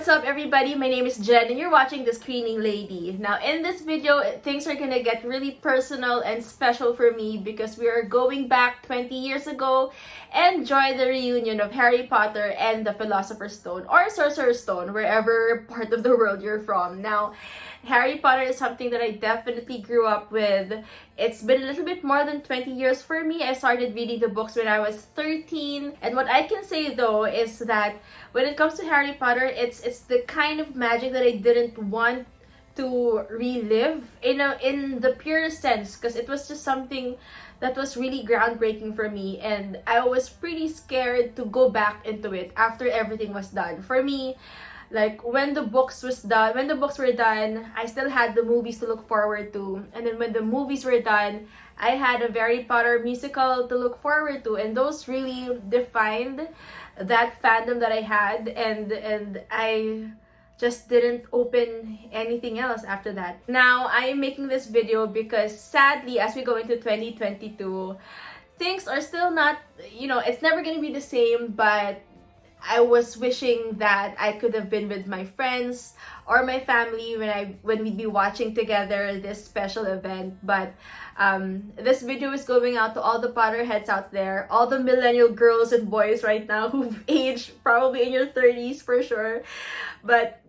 up everybody? My name is Jen and you're watching The Screening Lady. Now in this video, things are gonna get really personal and special for me because we are going back 20 years ago and join the reunion of Harry Potter and the Philosopher's Stone or Sorcerer's Stone, wherever part of the world you're from. Now, Harry Potter is something that I definitely grew up with. It's been a little bit more than 20 years for me. I started reading the books when I was 13. And what I can say though is that when it comes to Harry Potter, it's the kind of magic that I didn't want to relive in the purest sense, because it was just something that was really groundbreaking for me, and I was pretty scared to go back into it after everything was done. For me, like when the books were done, I still had the movies to look forward to. And then when the movies were done, I had a Harry Potter musical to look forward to. And those really defined that fandom that I had. And I just didn't open anything else after that. Now, I am making this video because sadly, as we go into 2022, things are still not, it's never gonna be the same, but I was wishing that I could have been with my friends or my family when we'd be watching together this special event. But this video is going out to all the Potterheads out there, all the millennial girls and boys right now who've aged probably in your 30s for sure. But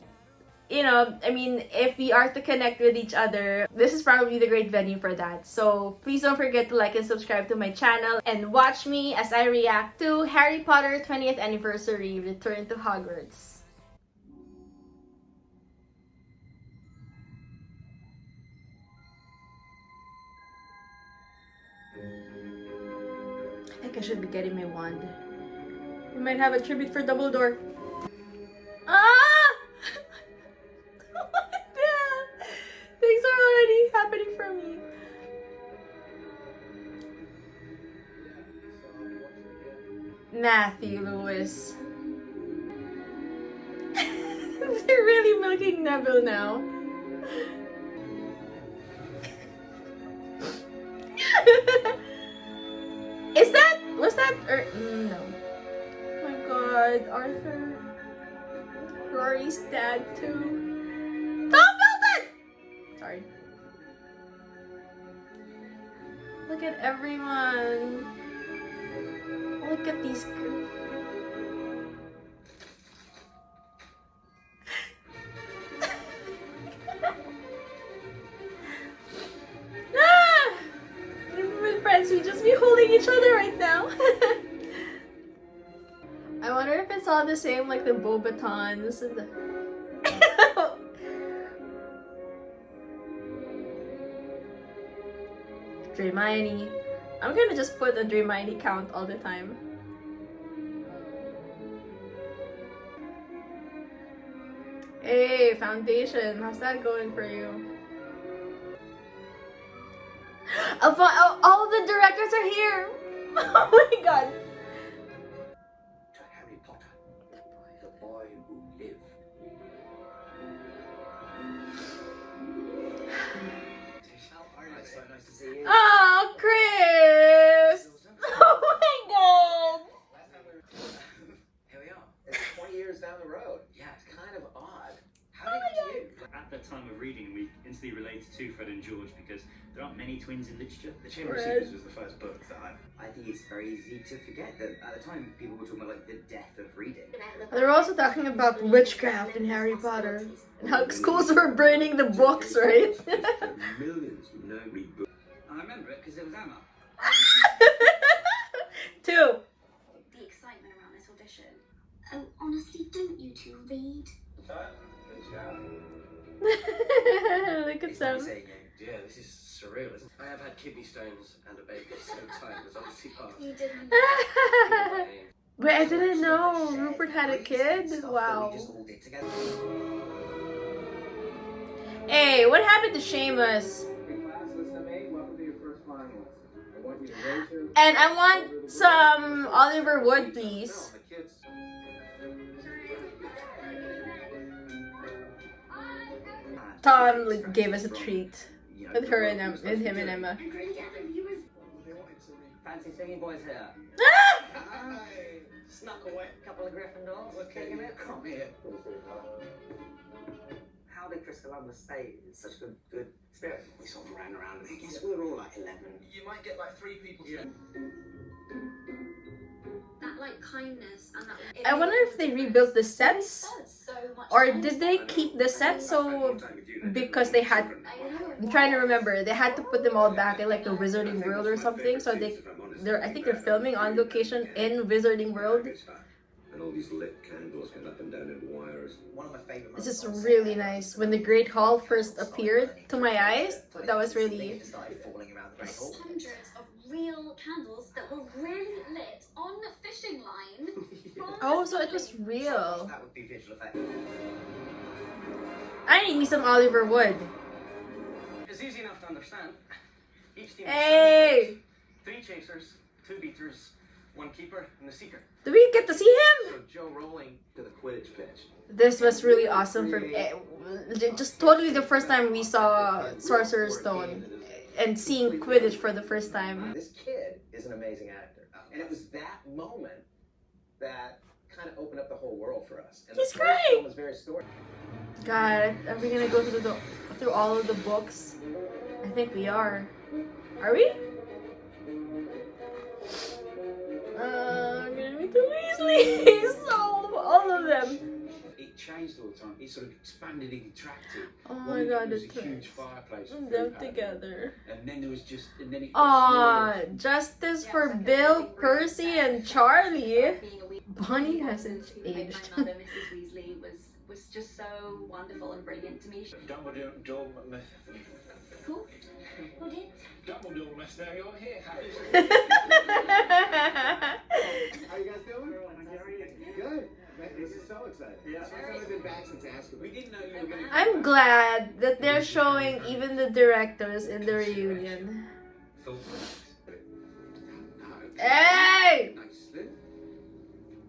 if we are to connect with each other, this is probably the great venue for that. So please don't forget to like and subscribe to my channel and watch me as I react to Harry Potter 20th Anniversary Return to Hogwarts. I think I should be getting my wand. We might have a tribute for Dumbledore. Ah! Things are already happening for me. Matthew Lewis. They're really milking Neville now. No. Oh my god, Arthur. Rory's dad too. Tom Felton! Sorry. Look at everyone. Look at these girls. Even with friends, we just be holding each other right now. I wonder if it's all the same, like the Bobatons and the... Hermione. I'm gonna just put a Hermione count all the time. Hey, foundation. How's that going for you? All the directors are here! Oh my god. To Harry Potter, the boy who lived. So nice to see you. Oh, Chris! Oh my god! Here we are. It's 20 years down the road. Yeah, it's kind of odd. How did you? At the time of reading, we instantly related to Fred and George because there aren't many twins in literature. The Chamber of Secrets was the first book that I think it's very easy to forget that at the time people were talking about like the death of reading. They're also talking about witchcraft in Harry Potter and how schools were burning the books, right? millions who know read books. I remember it because it was Emma. 2. The excitement around this audition. Oh, honestly, don't you two read? Look at them. Yeah, this is surreal. I have had kidney stones and a baby at the same time. There's obviously part. You didn't. Wait, I didn't know Rupert had a kid? Wow. Hey, what happened to Seamus? And I want some Oliver Wood, please. Tom gave us a treat with her and with him and Emma. Fancy singing boys here. Snuck away a couple of Gryffindors. Look at Taking you. it. Come here. How did Chris Columbus stay in such good spirit? We sort of ran around. I guess we were all like 11. You might get like 3 people. Yeah. That like kindness and that. I wonder if they rebuilt the sets, or did they keep the sets so because they had. I'm trying to remember. They had to put them all back in like the Wizarding World or something. So they're I think they're filming on location in Wizarding World. And all these lit candles going up and down in wires. One of my favorite. This is really nice. When the Great Hall first appeared to my eyes, that was really. Started falling around the Great Hall. Hundreds of real candles that were really lit on the fishing line. Oh, so it was real. That would be visual effect. I need me some Oliver Wood. It's easy enough to understand. Each team Hey! has 3 chasers, 2 beaters, 1 keeper, and a seeker. Do we get to see him? So Joe Rowling To the Quidditch pitch. This was really awesome for me. Just totally the first time we saw Sorcerer's Stone and seeing Quidditch for the first time. This kid is an amazing actor, and it was that moment that kind of opened up the whole world for us. And He's the first great! film was very story. God, are we gonna go through all of the books? I think we are. Are we? I'm gonna meet the Weasleys! All of them! It changed all the time. It sort of expanded and contracted. Oh One my minute god, there was the a huge twins. fireplace. And with them food happening, together. And then there was just, and then it Aw, got justice for Bill, Percy, and Charlie. Bonnie hasn't aged. My mother, Mrs. Weasley, was just so wonderful and brilliant to me. Dumbledore, Cool. Who did? Dumbledore must know you're here, Harry. How you guys doing? Good. This is so exciting. Yeah. I've been back since Azkaban. We didn't know you were going to. I'm glad that they're showing even the directors in the reunion. Hey!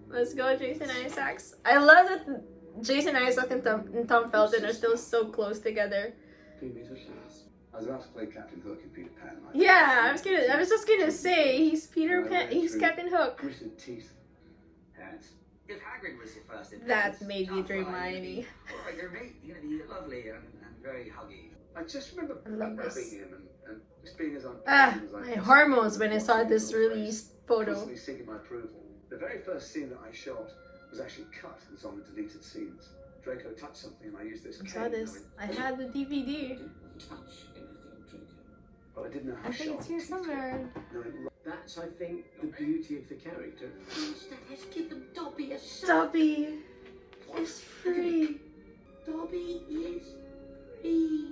Let's go, Jason Isaacs. I love that Jason Isaacs and Tom Felton are still so close together. I was about to play Captain Hook and Peter Pan. Yeah, I was just gonna say he's Peter Pan. He's Captain Hook. Gritted teeth. Hats. If Hagrid was your first That made me dream Hermione. Alright, you're great. You're gonna be lovely and very huggy. I just remember I love this. grabbing him and just being as Ah, as I my was. hormones when I saw this released photo. Constantly seeking my approval. The very first scene that I shot was actually cut and it's on the deleted scenes. Draco touched something and I used this I cane. saw this. I had the DVD. Touch anything, Draco. But I didn't know how I think sharp it's here teeth somewhere. were. No, That's, I think, the beauty of the character. Let's give them Dobby a shot. Dobby is free. Dobby is free.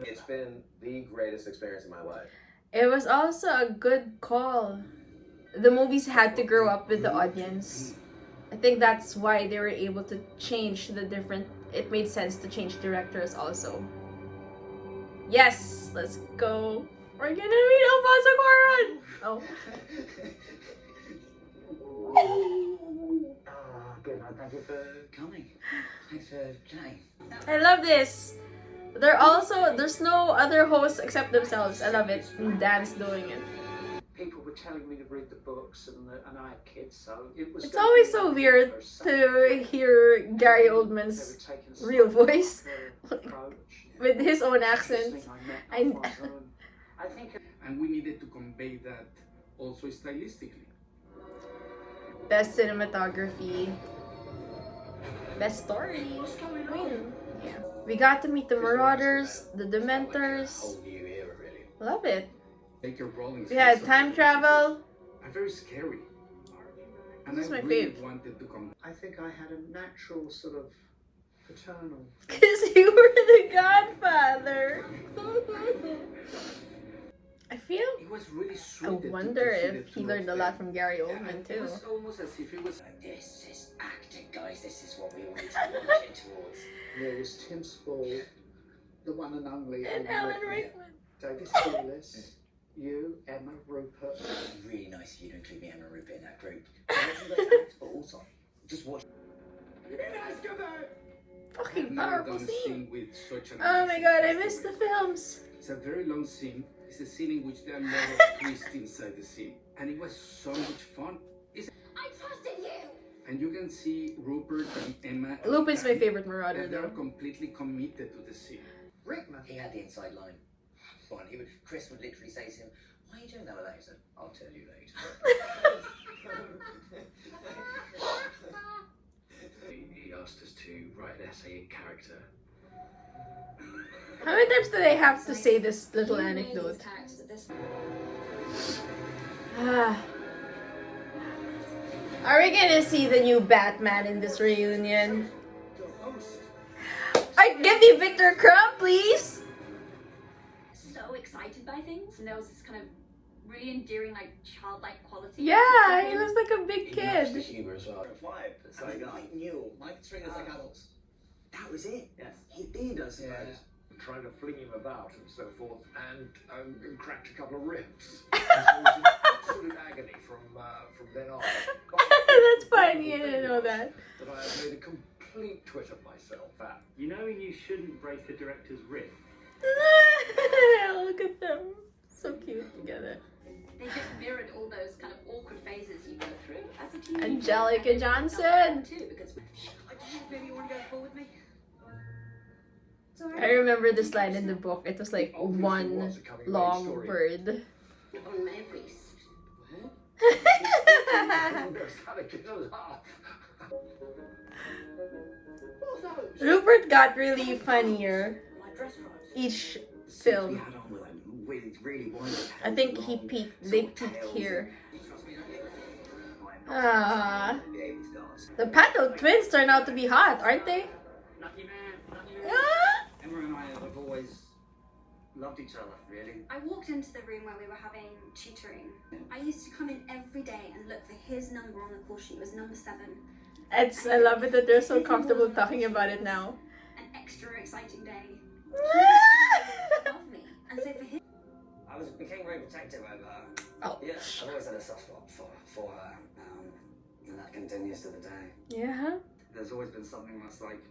It's been the greatest experience of my life. It was also a good call. The movies had to grow up with the audience. I think that's why they were able to change the different. It made sense to change directors also. Yes, let's go. We're gonna meet Alfonso Cuarón. Oh. Good. Thank you for coming. Thanks for chatting. I love this. There's no other hosts except themselves. I love it. And Dan's doing it. People were telling me to read the books, and I had kids, so it was. It's always so weird to hear Gary Oldman's real voice with his own accent. I think. And we needed to convey that also stylistically. Best cinematography. Best story. Yeah. We got to meet the Marauders, the Dementors. Whole new era, really. Love it. Take your Rowling. We had time travel. And very scary. And This is I my really fave. wanted to come. I think I had a natural sort of paternal. Because you were the godfather. I feel. It was really I sweet. that wonder to see if the he two learned of a lot them. from Gary Yeah, Oldman and too. It was almost as if it was. This is acting, guys. This is what we all need to be working towards. There was Tim Spall, the one and only And Alan Alan Rickman, Rickman. David Thewlis, you, Emma, Rupert. Really nice of you to include me and Rupert in that group. But also, just watch. Fucking I've never powerful done a scene. with such an Oh my amazing god, I cast missed the already. films. It's a very long scene. It's a scene in which there are a lot of twists inside the scene. And it was so much fun. I trusted you. And you can see Rupert and Emma. Lupin's my favorite Marauder And they're though. completely committed to the scene. Rickman. He had the inside line. Fine. Chris would literally say to him, "Why are you doing that with that?" He said, "I'll tell you later." He asked us to write an essay in character. How many times do they have to say this little anecdote? Ah. Are we gonna see the new Batman in this reunion? Alright, give me Victor Crumb, please! So excited by things, and there was this kind of really endearing, like, childlike quality. Yeah, he looks like a big He loves the kid. humour as well. Vibe. It's like Mike knew. Mike treated us like adults. That was it. Yes. He did, I suppose. Trying to fling him about and so forth, and cracked a couple of ribs. So it was in absolute agony from then on. That's funny, I didn't know that. That I have made a complete twit of myself. You know you shouldn't break a director's rib. Look at them. So cute together. They just mirrored all those kind of awkward phases you go through as a teenager. Angelica Johnson. Too, because Maybe you want to go to the ball with me? I remember this line in the book. It was like one long word. on every Rupert got really funnier each film. I think he peaked. They peaked here. Ah, the Patel twins turn out to be hot, aren't they? Lucky man, lucky man. Ah! Emma and I have always loved each other, really. I walked into the room where we were having tutoring. I used to come in every day and look for his number on the call sheet. It was number 7. I love it that they're so comfortable talking about it now. An extra exciting day. He loved me. And so for him, I became very protective over her. Oh. Yeah, I've always had a soft spot for her, and that continues to the day. Yeah. There's always been something that's like,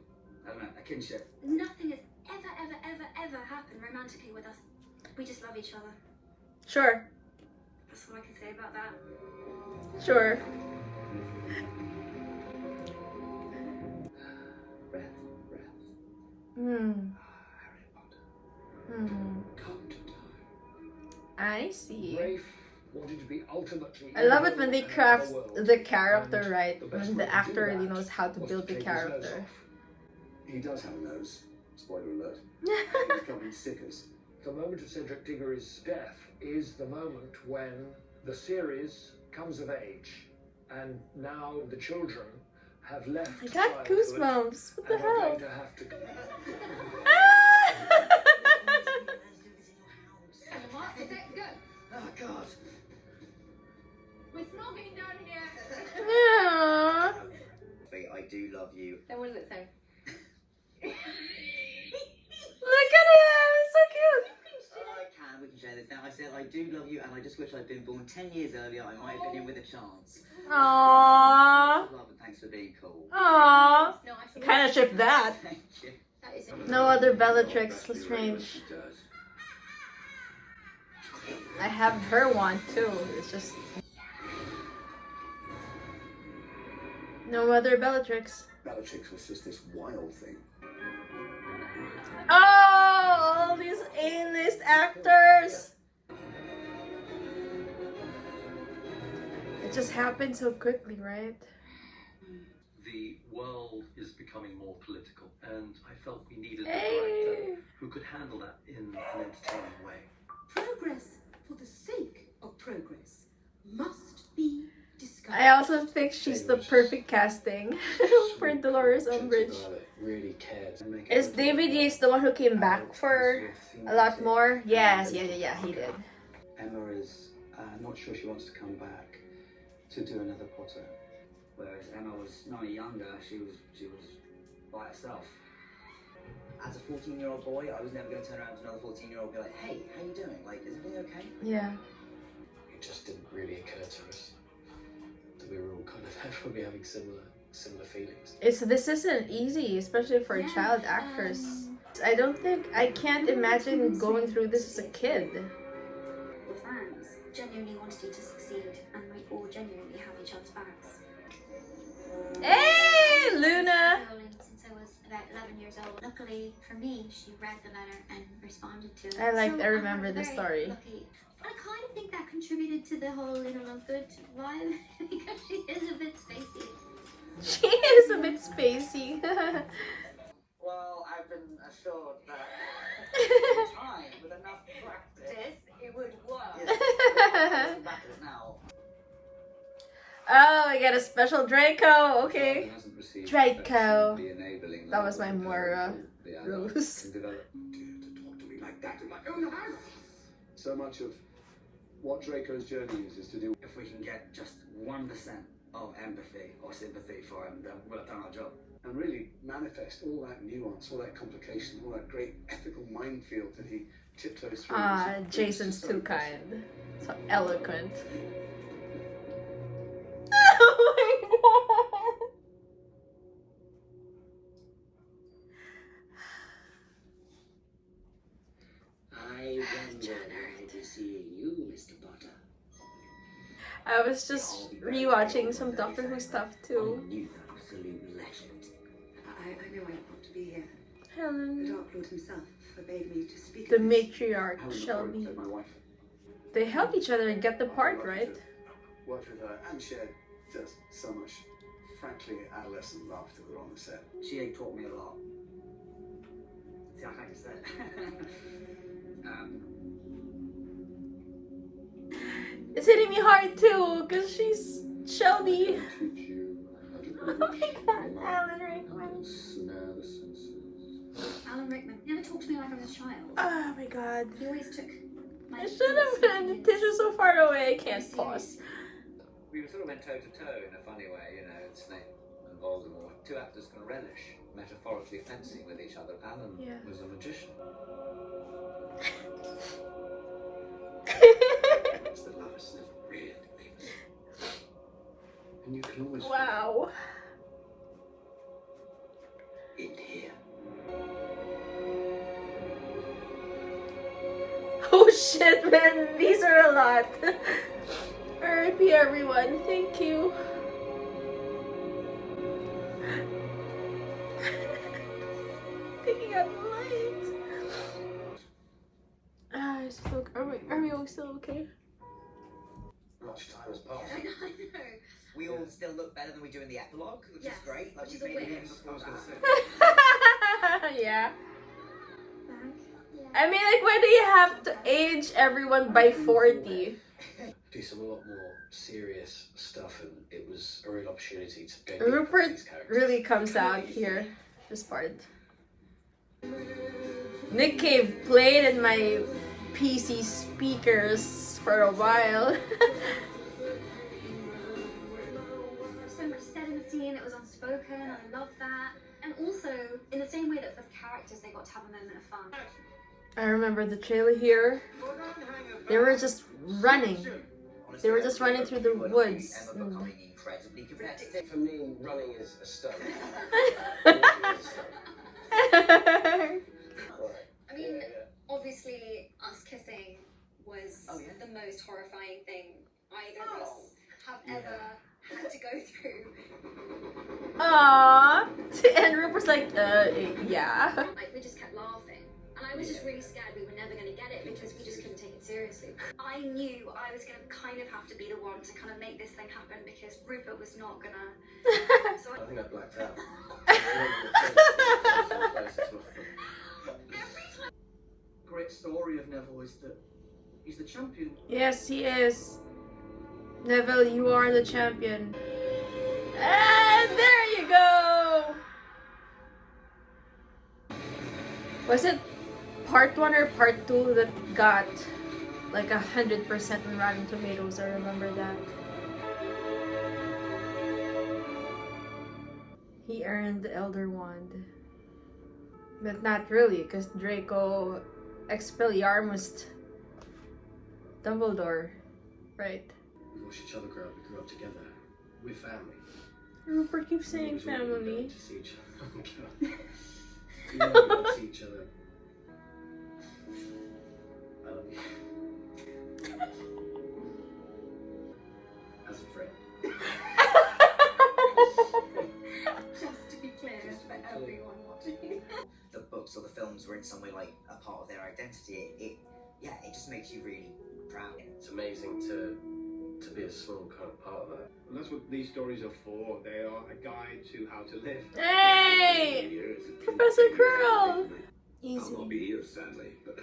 I don't know, a kinship. nothing has ever happened romantically with us. We just love each other. Sure. That's all I can say about that. Sure. Breath, breath. Hmm. Harry Potter. Hmm. Come to time. I see. Rafe wanted to be ultimately. I love it when they evil craft in the world, the character and right. the best When way the to actor do really that knows how to was build the take his nose character. off. He does have a nose. Spoiler alert. He's covered in stickers. The moment of Cedric Diggory's death is the moment when the series comes of age, and now the children have left. I got childhood goosebumps. What the and are hell? going to have to. What? Is it good? Oh, God. We're smoking down here. Aw. I do love you. Then what does it say? Look at him! It's so cute! We can share this now. I said I do love you, and I just wish I'd been born 10 years earlier. I might have been in with a chance. Aww. Love and thanks for being cool. Aww. No, I should. Kind of ship that. Thank you. That is No other Bellatrix Lestrange. I have her one too. It's just no other Bellatrix. Bellatrix was just this wild thing. Oh, all these A-list actors. It just happened so quickly, right? The world is becoming more political, and I felt we needed a Hey. director who could handle that in an entertaining way. Progress for the sake of progress must be discovered. I also think she's the perfect casting for Dolores Umbridge. Really cares. Is David Yates the one who came back for a lot more? Yes, yeah, he did. Emma is not sure she wants to come back to do another Potter. Whereas Emma was not only younger, she was by herself. As a 14-year-old boy, I was never going to turn around to another 14-year-old and be like, "Hey, how you doing? Like, is everything okay?" Yeah. It just didn't really occur to us that we were all kind of probably having similar feelings. This isn't easy, especially for child actors. I can't imagine going through this as a kid. Your fans genuinely wanted you to succeed, and we all genuinely have each other's backs. Hey, Luna! Since I was about 11 years old. Luckily for me, she read the letter and responded to it. I remember the story. Lucky. I kind of think that contributed to the whole Little Lovegood vibe because she is a bit spacey. She is a bit spacey. Well, I've been assured that time with enough practice, It would work. looking back at it now. Oh, I got a special Draco. Okay. He hasn't received Draco. the enabling That was level my of Moira the adult Rose. can develop. To talk to me like that in my own house. So much of what Draco's journey is to do. If we can get just 1% of empathy or sympathy for him, then we'll have done our job. And really manifest all that nuance, all that complication, all that great ethical minefield that he tiptoes through. Ah, Jason's too kind. So eloquent. Oh my god! I wonder when I'll be seeing you, Mr. Potter. I was just rewatching some Doctor Who stuff too. You absolute legend. I know I ought to be here. The Helen, Dark Lord himself forbade me to speak the of this. matriarch, Helen Shelby. said my wife. They help each other and get the part, right? Worked with her and shared just so much, frankly, adolescent laughter we were on the set. She taught me a lot. See, I can say It's hitting me hard too, because she's Shelby. Teach you Oh my god, Alan Rickman. snare the senses. Alan Rickman never talked to me like I was a child. Oh my god. He always took my I should have been. The tissue's so far away, I can't pause. We sort of went toe to toe in a funny way, you know, Snape and Voldemort. Two actors can relish metaphorically fencing with each other. Alan Yeah. was a magician. It's the lovers never really leave. And you can always Wow. in here. Oh shit, man, these are a lot. R.I.P. everyone, thank you. Taking out the lights. Ah, are we all still okay? Much time has passed. I know. We all still look better than we do in the epilogue, which Yes, is great. Like which is we a made it win. in before I was going to say. Yeah. I mean, like, why do you have to age everyone by 40? Do some a lot more serious stuff, and it was a real opportunity to gain Rupert these characters. really comes out here, this part. Nick Cave played in my PC speakers for a while. There was so much said in the scene, it was unspoken, and I loved that. And also, in the same way that for the characters, they got to have a moment of fun. I remember the trailer here. They were just running. They were just running through the woods. Emma becoming incredibly competitive. For me, running is a stunt. I mean, obviously, us kissing was Oh, yeah. the most horrifying thing either of us have ever had to go through. Aww. And Rupert's like, yeah. Like, we just kept laughing. And I was just really scared we were never going to get it because we just couldn't take it seriously. I knew I was going to kind of have to be the one to kind of make this thing happen because Rupert was not going to. So I think I blacked out. Great story of Neville is that he's the champion. Yes, he is. Neville, you are the champion. And there you go! Was it part 1 or part 2 that got like 100% in Rotten Tomatoes? I remember that. He earned the Elder Wand. But not really, because Draco Expelliarmus Dumbledore, right? We watched each other grow up. We grew up together. We're family. Rupert keeps And it saying was really family. great to see each other. Oh, God. You know, we don't see each other. I love you. As a friend. ones were in some way like a part of their identity, it just makes you really proud. It's amazing to be a small kind of part of that. And that's what these stories are for. They are a guide to how to live. Hey! Professor Quirrell! I'll Easy. not be here, sadly, but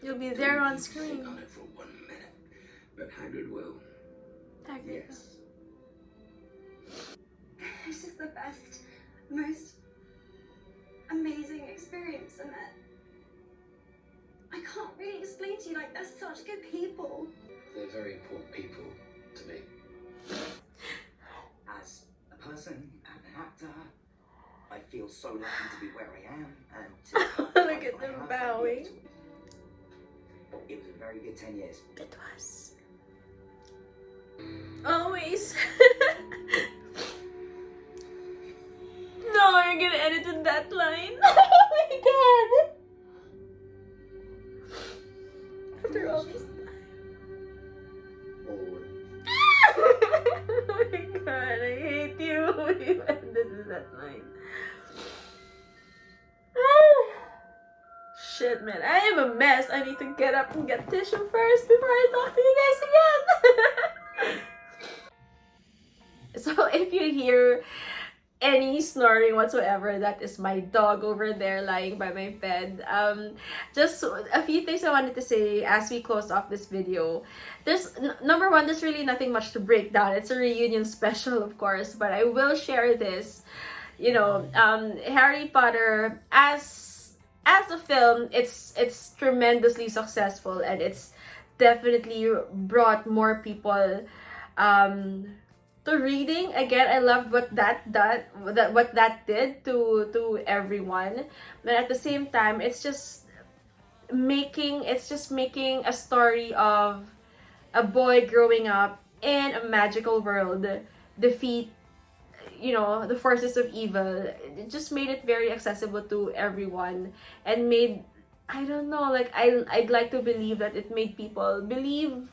You'll be there on think screen. on it for 1 minute. But Hagrid will. Hagrid. Yes. It's just the best, most amazing experience, and I can't really explain to you, like, they're such good people. They're very important people to me. As a person and an actor, I feel so lucky to be where I am and to Look at them bowing. It was a very good 10 years. It was. Always. No, you're gonna edit in that line. Oh my god. After all this time. Oh my god, I hate you. You ended with that line. Shit, man, I am a mess. I need to get up and get tissue first before I talk to you guys again. So if you hear any snoring whatsoever, that is my dog over there lying by my bed. Just a few things I wanted to say as we close off this video. There's number one, there's really nothing much to break down. It's a reunion special, of course, but I will share this. You know, Harry Potter as a film, it's tremendously successful, and it's definitely brought more people to reading. Again, I loved what that did to everyone, but at the same time, it's just making a story of a boy growing up in a magical world, defeat, you know, the forces of evil. It just made it very accessible to everyone, and made, I don't know, like I'd like to believe that it made people believe,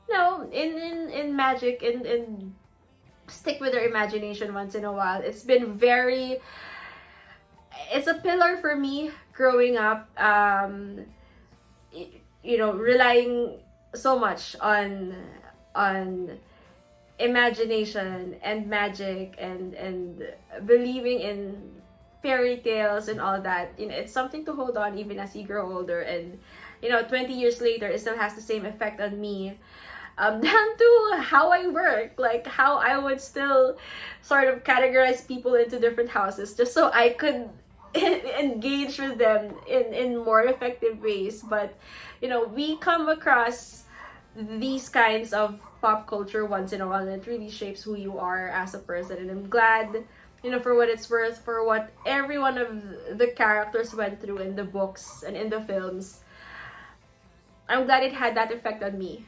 you know, in magic, and stick with their imagination once in a while. It's a pillar for me growing up, you know, relying so much on imagination and magic, and believing in fairy tales and all that. You know, it's something to hold on even as you grow older, and you know, 20 years later, it still has the same effect on me. Down to how I work, like how I would still sort of categorize people into different houses just so I could engage with them in more effective ways. But you know, we come across these kinds of pop culture once in a while, and it really shapes who you are as a person. And I'm glad, you know, for what it's worth, for what every one of the characters went through in the books and in the films, I'm glad it had that effect on me.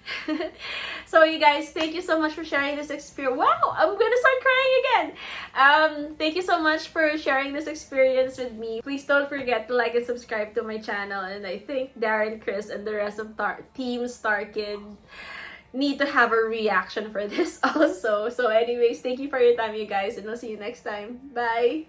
So you guys, thank you so much for sharing this experience. Wow, I'm gonna start crying again. Thank you so much for sharing this experience with me. Please don't forget to like and subscribe to my channel. And I think Darren, Chris, and the rest of Team Star Kid need to have a reaction for this also. So anyways, thank you for your time, you guys, and I'll see you next time. Bye!